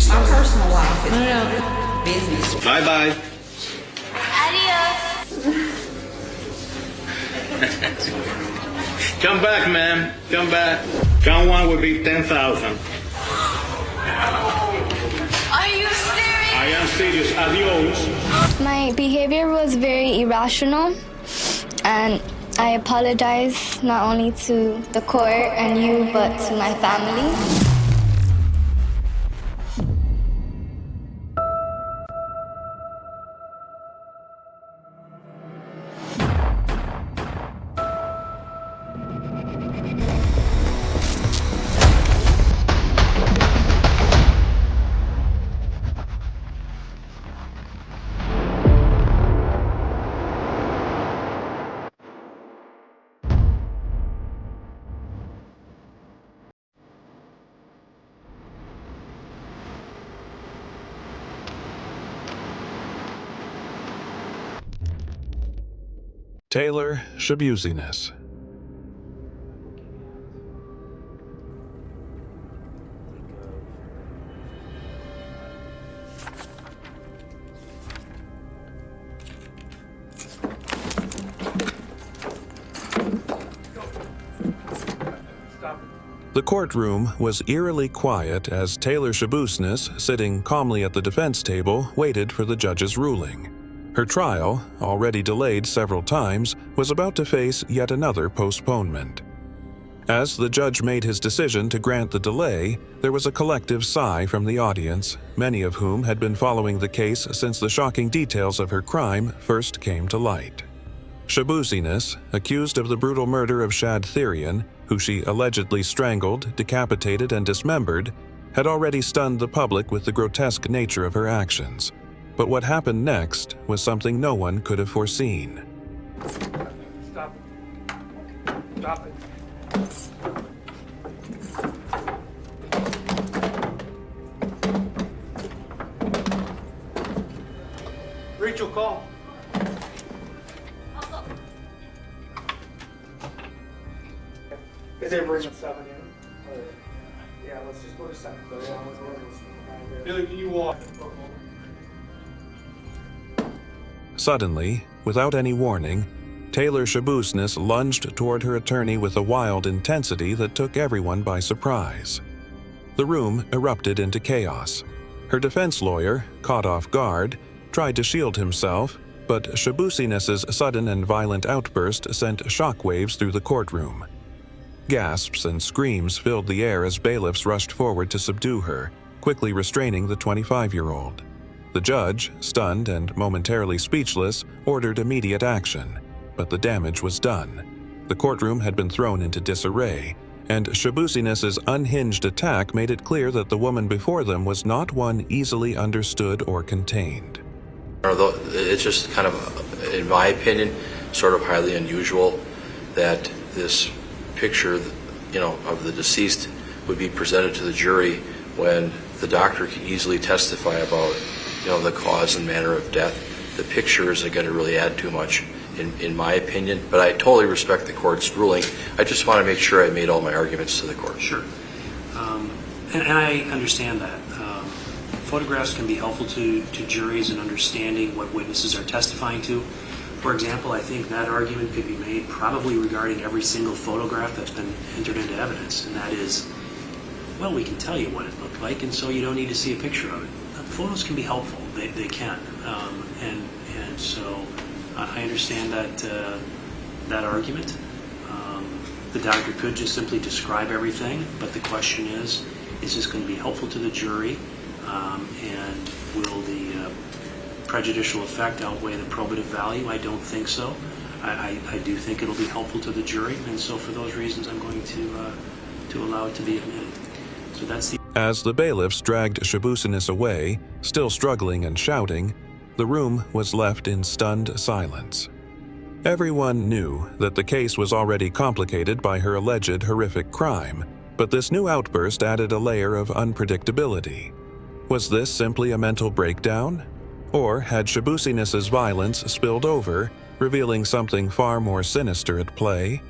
My personal life is business. Bye-bye. Adios. Come back, man. Come back. Count one would be 10,000. Are you serious? I am serious. Adios. My behavior was very irrational, and I apologize not only to the court and you, but to my family. Taylor Schabusiness. The courtroom was eerily quiet as Taylor Schabusiness, sitting calmly at the defense table, waited for the judge's ruling. Her trial, already delayed several times, was about to face yet another postponement. As the judge made his decision to grant the delay, there was a collective sigh from the audience, many of whom had been following the case since the shocking details of her crime first came to light. Schabusiness, accused of the brutal murder of Shad Therian, who she allegedly strangled, decapitated, and dismembered, had already stunned the public with the grotesque nature of her actions. But what happened next was something no one could have foreseen. Stop it. Stop it. Rachel, call. Is it room 7 in? Yeah, let's just go to 7. Billy, can you walk? Suddenly, without any warning, Taylor Schabusiness lunged toward her attorney with a wild intensity that took everyone by surprise. The room erupted into chaos. Her defense lawyer, caught off guard, tried to shield himself, but Schabusiness's sudden and violent outburst sent shockwaves through the courtroom. Gasps and screams filled the air as bailiffs rushed forward to subdue her, quickly restraining the 25-year-old. The judge, stunned and momentarily speechless, ordered immediate action, but the damage was done. The courtroom had been thrown into disarray, and Schabusiness's unhinged attack made it clear that the woman before them was not one easily understood or contained. It's just kind of, in my opinion, sort of highly unusual that this picture, of the deceased would be presented to the jury when the doctor can easily testify about the cause and manner of death. The picture isn't going to really add too much, in my opinion, but I totally respect the court's ruling. I just want to make sure I made all my arguments to the court. Sure. And I understand that. Photographs can be helpful to juries in understanding what witnesses are testifying to. For example, I think that argument could be made probably regarding every single photograph that's been entered into evidence, and that is, well, we can tell you what it looked like, and so you don't need to see a picture of it. Photos can be helpful, they can, and so I understand that argument. The doctor could just simply describe everything, but the question is this going to be helpful to the jury, and will the prejudicial effect outweigh the probative value? I don't think so. I do think it'll be helpful to the jury, and so for those reasons I'm going to allow it to be admitted. So that's the... As the bailiffs dragged Schabusiness away, still struggling and shouting, the room was left in stunned silence. Everyone knew that the case was already complicated by her alleged horrific crime, but this new outburst added a layer of unpredictability. Was this simply a mental breakdown? Or had Schabusiness's violence spilled over, revealing something far more sinister at play?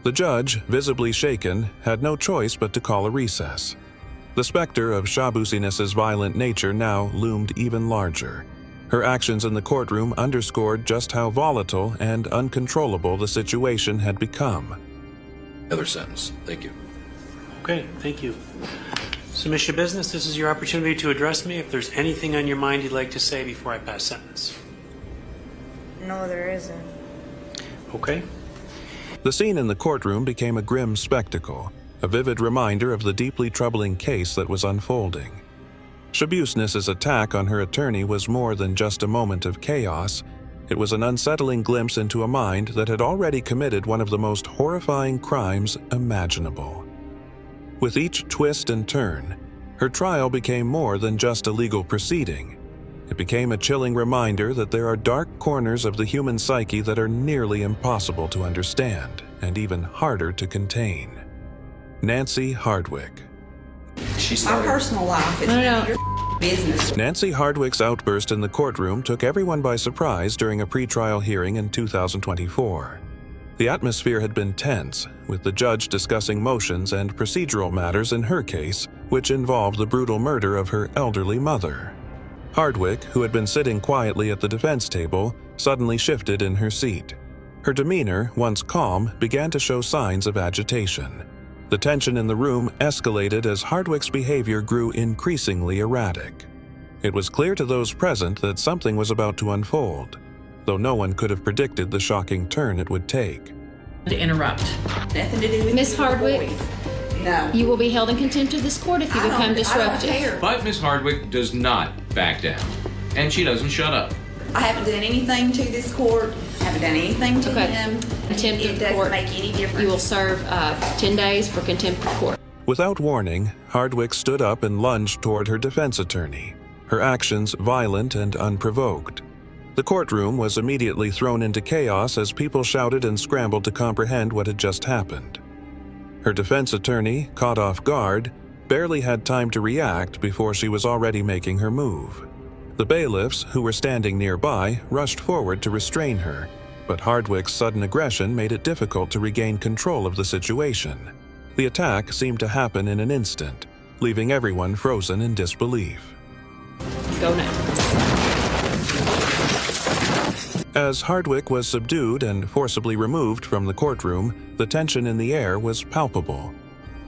The judge, visibly shaken, had no choice but to call a recess. The specter of Schabusiness's violent nature now loomed even larger. Her actions in the courtroom underscored just how volatile and uncontrollable the situation had become. Another sentence. Thank you. Okay, thank you. So, Ms. Schabusiness, this is your opportunity to address me. If there's anything on your mind you'd like to say before I pass sentence. No, there isn't. Okay. The scene in the courtroom became a grim spectacle, a vivid reminder of the deeply troubling case that was unfolding. Schabusiness's attack on her attorney was more than just a moment of chaos. It was an unsettling glimpse into a mind that had already committed one of the most horrifying crimes imaginable. With each twist and turn, her trial became more than just a legal proceeding. It became a chilling reminder that there are dark corners of the human psyche that are nearly impossible to understand and even harder to contain. Nancy Hardwick. My personal life is your business. Nancy Hardwick's outburst in the courtroom took everyone by surprise during a pretrial hearing in 2024. The atmosphere had been tense, with the judge discussing motions and procedural matters in her case, which involved the brutal murder of her elderly mother. Hardwick, who had been sitting quietly at the defense table, suddenly shifted in her seat. Her demeanor, once calm, began to show signs of agitation. The tension in the room escalated as Hardwick's behavior grew increasingly erratic. It was clear to those present that something was about to unfold, though no one could have predicted the shocking turn it would take. To interrupt. Nothing to do with Miss Hardwick, no. you will be held in contempt of this court if you become disruptive. I don't care. But Miss Hardwick does not back down, and she doesn't shut up. I haven't done anything to this court. I haven't done anything to Okay. him. Contempt It of doesn't court. make any difference. You will serve 10 days for contempt of court. Without warning, Hardwick stood up and lunged toward her defense attorney, her actions violent and unprovoked. The courtroom was immediately thrown into chaos as people shouted and scrambled to comprehend what had just happened. Her defense attorney, caught off guard, barely had time to react before she was already making her move. The bailiffs, who were standing nearby, rushed forward to restrain her, but Hardwick's sudden aggression made it difficult to regain control of the situation. The attack seemed to happen in an instant, leaving everyone frozen in disbelief. Go now. As Hardwick was subdued and forcibly removed from the courtroom, the tension in the air was palpable.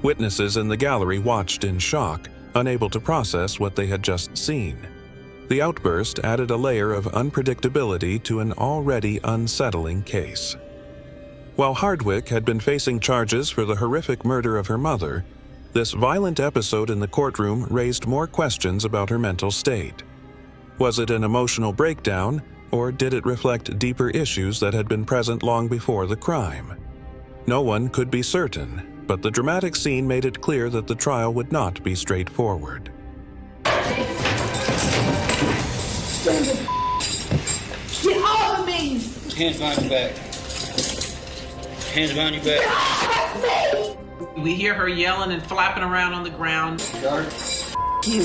Witnesses in the gallery watched in shock, unable to process what they had just seen. The outburst added a layer of unpredictability to an already unsettling case. While Hardwick had been facing charges for the horrific murder of her mother, this violent episode in the courtroom raised more questions about her mental state. Was it an emotional breakdown, or did it reflect deeper issues that had been present long before the crime? No one could be certain, but the dramatic scene made it clear that the trial would not be straightforward. Get off of me! Hands behind your back. Hands behind your back. We hear her yelling and flapping around on the ground. You.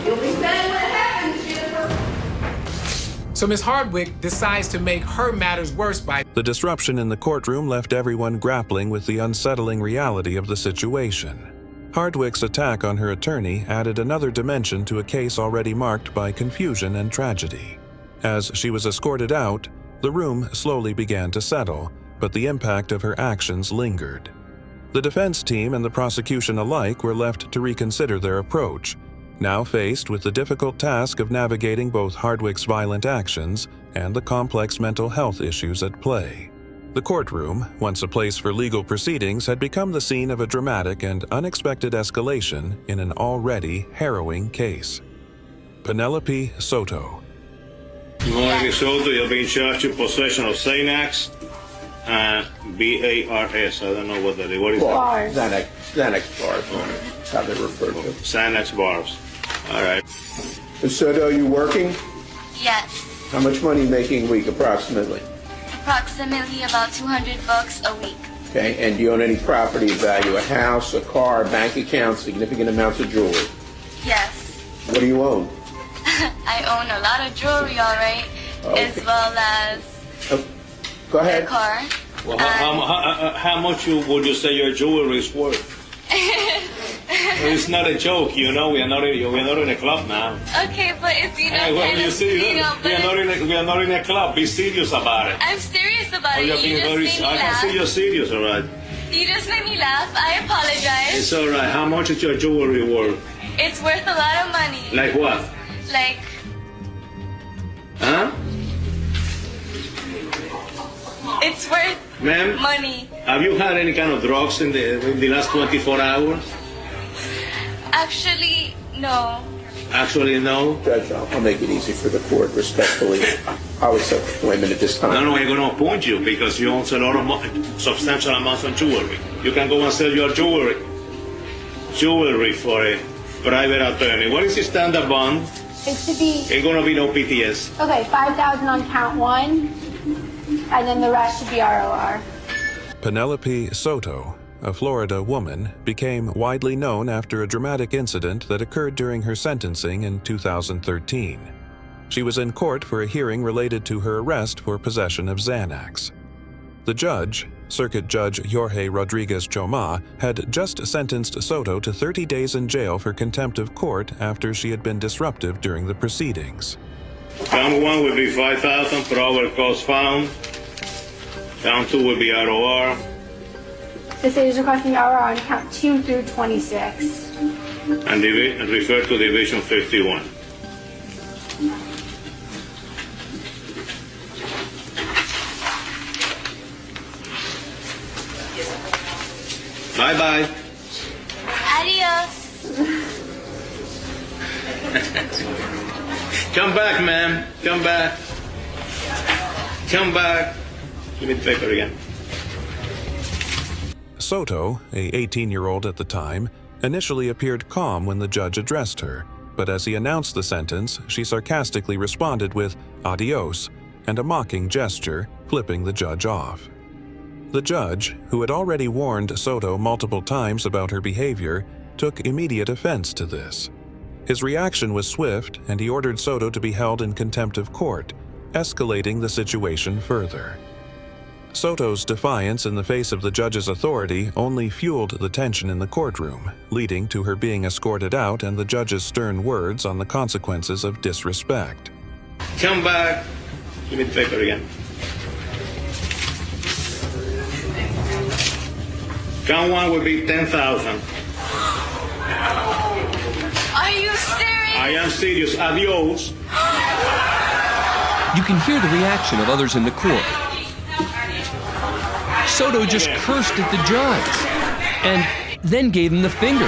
You'll be saying what happened, Jennifer. So Ms. Hardwick decides to make her matters worse by... The disruption in the courtroom left everyone grappling with the unsettling reality of the situation. Hardwick's attack on her attorney added another dimension to a case already marked by confusion and tragedy. As she was escorted out, the room slowly began to settle, but the impact of her actions lingered. The defense team and the prosecution alike were left to reconsider their approach, now faced with the difficult task of navigating both Hardwick's violent actions and the complex mental health issues at play. The courtroom, once a place for legal proceedings, had become the scene of a dramatic and unexpected escalation in an already harrowing case. Penelope Soto. Penelope Soto, you're being charged with possession of Xanax and BARS. I don't know what that is. What is that? Xanax bars, that's how they're referred to. Xanax bars. All right. Ms. Soto, you working? Yes, How much money are you making a week approximately? approximately about $200 a week. Okay, and do you own any property of value? A house, a car, bank account, significant amounts of jewelry? Yes, What do you own? I own a lot of jewelry, all right, as well as Go a ahead. car. Well, how much would you say your jewelry is worth? It's not a joke, you know. We are not in a club now. Okay, but it's, you know, Hey, well, you see, you know, we are not in a club. Be serious about it. I'm serious about it. You're being very. I can see you're serious, all right. You just made me laugh. I apologize. It's all right. How much is your jewelry worth? It's worth a lot of money. Like what? Like, Huh? it's worth Ma'am? money. Have you had any kind of drugs in the last 24 hours? Actually, no. Actually, no. Judge, I'll make it easy for the court, respectfully. I was appointment at this time. No, I'm going to appoint you because you own a lot of substantial amounts of jewelry. You can go and sell your jewelry for a private attorney. What is the standard bond? It's to be, Ain't going to be no PTS. okay, 5,000 on count one, and then the rest should be ROR. Penelope Soto, a Florida woman, became widely known after a dramatic incident that occurred during her sentencing in 2013. She was in court for a hearing related to her arrest for possession of Xanax. The judge, Circuit Judge Jorge Rodriguez Choma, had just sentenced Soto to 30 days in jail for contempt of court after she had been disruptive during the proceedings. Count one would be 5,000 per hour cost found. Count two would be ROR. The state is requesting ROR on count 2 through 26. And refer to Division 51. Bye-bye. Adios. Come back, ma'am. Come back. Come back. Give me the paper again. Soto, a 18-year-old at the time, initially appeared calm when the judge addressed her, but as he announced the sentence, she sarcastically responded with "adios" and a mocking gesture, flipping the judge off. The judge, who had already warned Soto multiple times about her behavior, took immediate offense to this. His reaction was swift, and he ordered Soto to be held in contempt of court, escalating the situation further. Soto's defiance in the face of the judge's authority only fueled the tension in the courtroom, leading to her being escorted out and the judge's stern words on the consequences of disrespect. Come back. Give me the paper again. Count one would be 10,000. Are you serious? I am serious. Adios. You can hear the reaction of others in the court. Soto just cursed at the judge and then gave him the finger.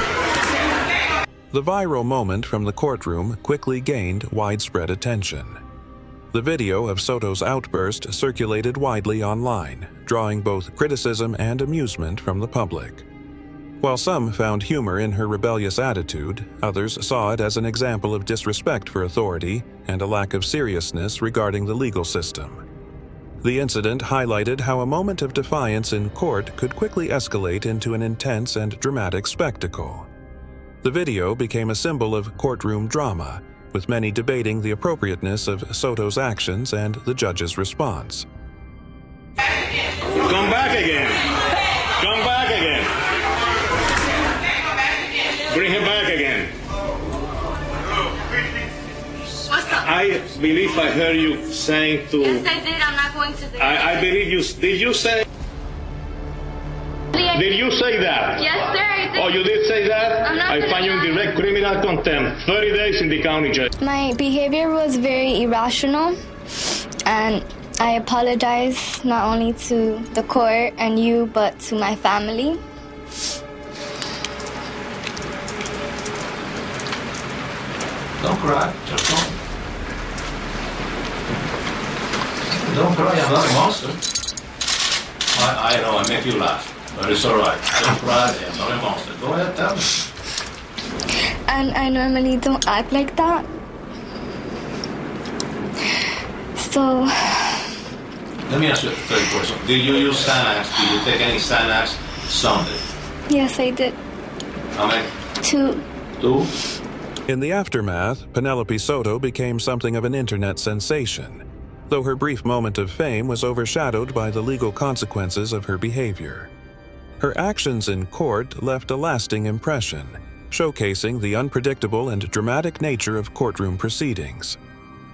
The viral moment from the courtroom quickly gained widespread attention. The video of Soto's outburst circulated widely online, drawing both criticism and amusement from the public. While some found humor in her rebellious attitude, others saw it as an example of disrespect for authority and a lack of seriousness regarding the legal system. The incident highlighted how a moment of defiance in court could quickly escalate into an intense and dramatic spectacle. The video became a symbol of courtroom drama, with many debating the appropriateness of Soto's actions and the judge's response. Come back again. Come back again. Bring him back again. What's up? I believe I heard you saying to... Yes, I did. I'm not going to the... I believe you... Did you say... Did you say that? Yes, sir, I did. Oh, you did say that? I'm not I gonna find you in lie. direct criminal contempt. 30 days in the county jail. My behavior was very irrational, and I apologize not only to the court and you, but to my family. Don't cry. Just don't. Don't cry. I'm not a monster. I know I make you laugh, but it's all right. Don't cry. I'm not a monster. Go ahead, tell me. And I normally don't act like that. So... Let me ask you a third question. Did you use Xanax? Did you take any Xanax Sunday? yes, I did. How many? 2. 2? In the aftermath, Penelope Soto became something of an internet sensation, though her brief moment of fame was overshadowed by the legal consequences of her behavior. Her actions in court left a lasting impression, showcasing the unpredictable and dramatic nature of courtroom proceedings.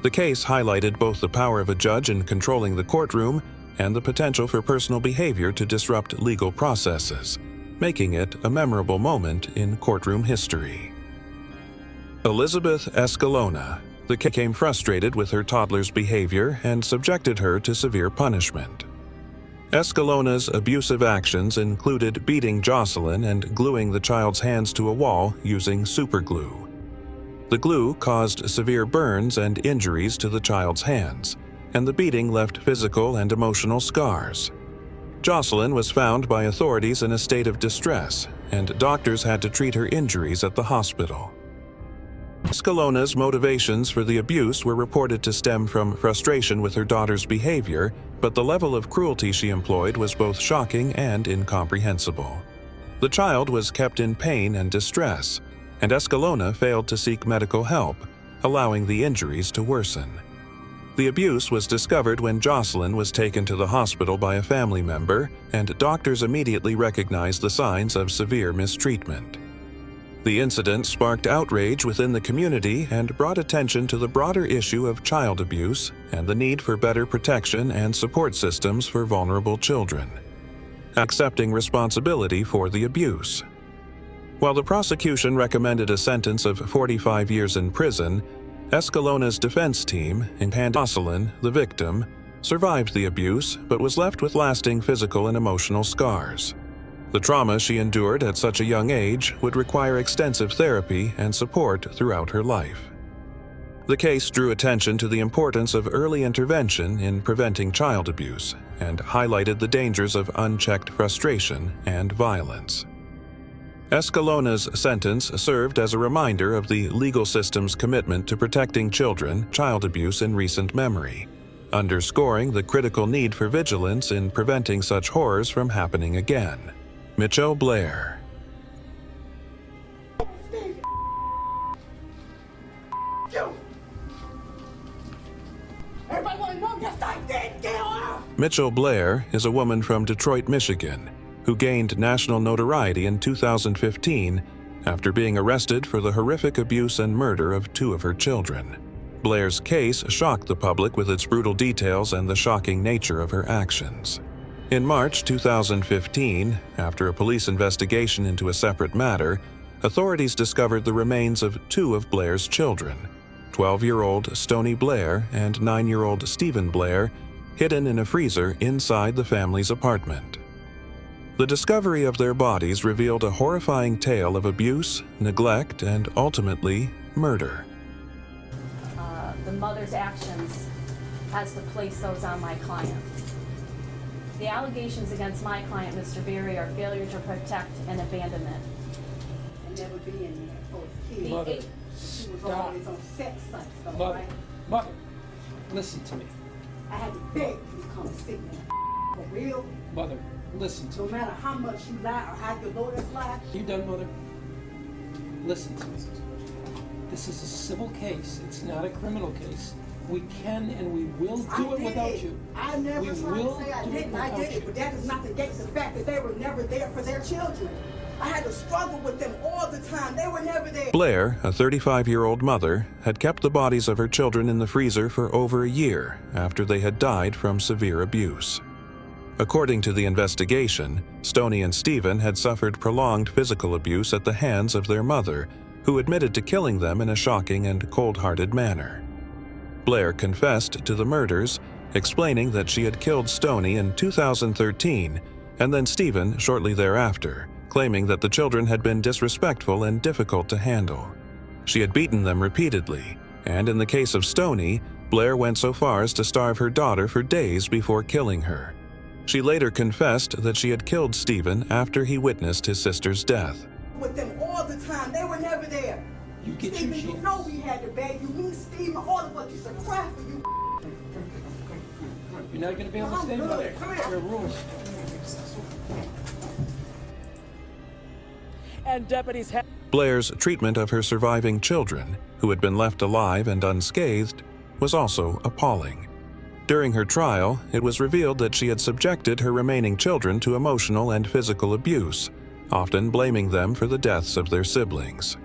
The case highlighted both the power of a judge in controlling the courtroom and the potential for personal behavior to disrupt legal processes, making it a memorable moment in courtroom history. Elizabeth Escalona. The case became frustrated with her toddler's behavior and subjected her to severe punishment. Escalona's abusive actions included beating Jocelyn and gluing the child's hands to a wall using superglue. The glue caused severe burns and injuries to the child's hands, and the beating left physical and emotional scars. Jocelyn was found by authorities in a state of distress, and doctors had to treat her injuries at the hospital. Escalona's motivations for the abuse were reported to stem from frustration with her daughter's behavior, but the level of cruelty she employed was both shocking and incomprehensible. The child was kept in pain and distress, and Escalona failed to seek medical help, allowing the injuries to worsen. The abuse was discovered when Jocelyn was taken to the hospital by a family member, and doctors immediately recognized the signs of severe mistreatment. The incident sparked outrage within the community and brought attention to the broader issue of child abuse and the need for better protection and support systems for vulnerable children. Accepting responsibility for the abuse. While the prosecution recommended a sentence of 45 years in prison, Escalona's defense team, and Jocelyn, the victim, survived the abuse but was left with lasting physical and emotional scars. The trauma she endured at such a young age would require extensive therapy and support throughout her life. The case drew attention to the importance of early intervention in preventing child abuse and highlighted the dangers of unchecked frustration and violence. Escalona's sentence served as a reminder of the legal system's commitment to protecting child abuse in recent memory, underscoring the critical need for vigilance in preventing such horrors from happening again. Mitchell Blair. Everybody want to know, yes, I did kill her! Mitchell Blair is a woman from Detroit, Michigan, who gained national notoriety in 2015 after being arrested for the horrific abuse and murder of 2 of her children. Blair's case shocked the public with its brutal details and the shocking nature of her actions. In March 2015, after a police investigation into a separate matter, authorities discovered the remains of 2 of Blair's children, 12-year-old Stoney Blair and 9-year-old Stephen Blair, hidden in a freezer inside the family's apartment. The discovery of their bodies revealed a horrifying tale of abuse, neglect, and ultimately, murder. The mother's actions has to place those on my client. The allegations against my client, Mr. Berry, are failure to protect and abandonment. And never be in there for his kids. Mother, She was stop. always on sex sites, though, Mother, right? mother, listen to me. I had to beg you to come see me. For real? Mother, listen to No me. matter how much you lie or how your lawyers lie. You done, mother? Listen to me. This is a civil case. It's not a criminal case. We can and we will do it without you. I never We tried will to say I do it didn't. I without did you. it, but that does not negate the fact that they were never there for their children. I had to struggle with them all the time. They were never there. Blair, a 35-year-old mother, had kept the bodies of her children in the freezer for over a year after they had died from severe abuse. According to the investigation, Stoney and Stephen had suffered prolonged physical abuse at the hands of their mother, who admitted to killing them in a shocking and cold-hearted manner. Blair confessed to the murders, explaining that she had killed Stoney in 2013 and then Stephen shortly thereafter, claiming that the children had been disrespectful and difficult to handle. She had beaten them repeatedly, and in the case of Stoney, Blair went so far as to starve her daughter for days before killing her. She later confessed that she had killed Stephen after he witnessed his sister's death. With them all the time. They were never there. You get Stephen, your you chance. know we had to beg you. Me, Stephen, all of us used to cry for you. You're not going to be able to stay, I'm mother. good. Come There here. are rules. And deputies have... Blair's treatment of her surviving children, who had been left alive and unscathed, was also appalling. During her trial, it was revealed that she had subjected her remaining children to emotional and physical abuse, often blaming them for the deaths of their siblings.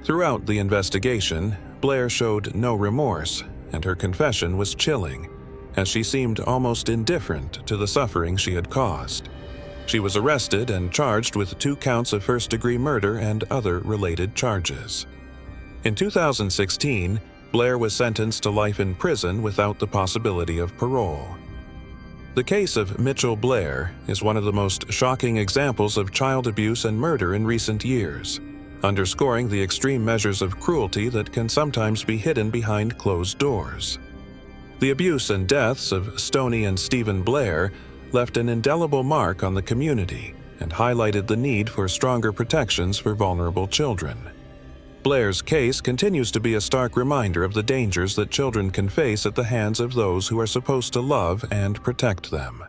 Throughout the investigation, Blair showed no remorse, and her confession was chilling, as she seemed almost indifferent to the suffering she had caused. She was arrested and charged with 2 counts of first-degree murder and other related charges. In 2016, Blair was sentenced to life in prison without the possibility of parole. The case of Mitchell Blair is one of the most shocking examples of child abuse and murder in recent years, underscoring the extreme measures of cruelty that can sometimes be hidden behind closed doors. The abuse and deaths of Stoney and Stephen Blair left an indelible mark on the community and highlighted the need for stronger protections for vulnerable children. Blair's case continues to be a stark reminder of the dangers that children can face at the hands of those who are supposed to love and protect them.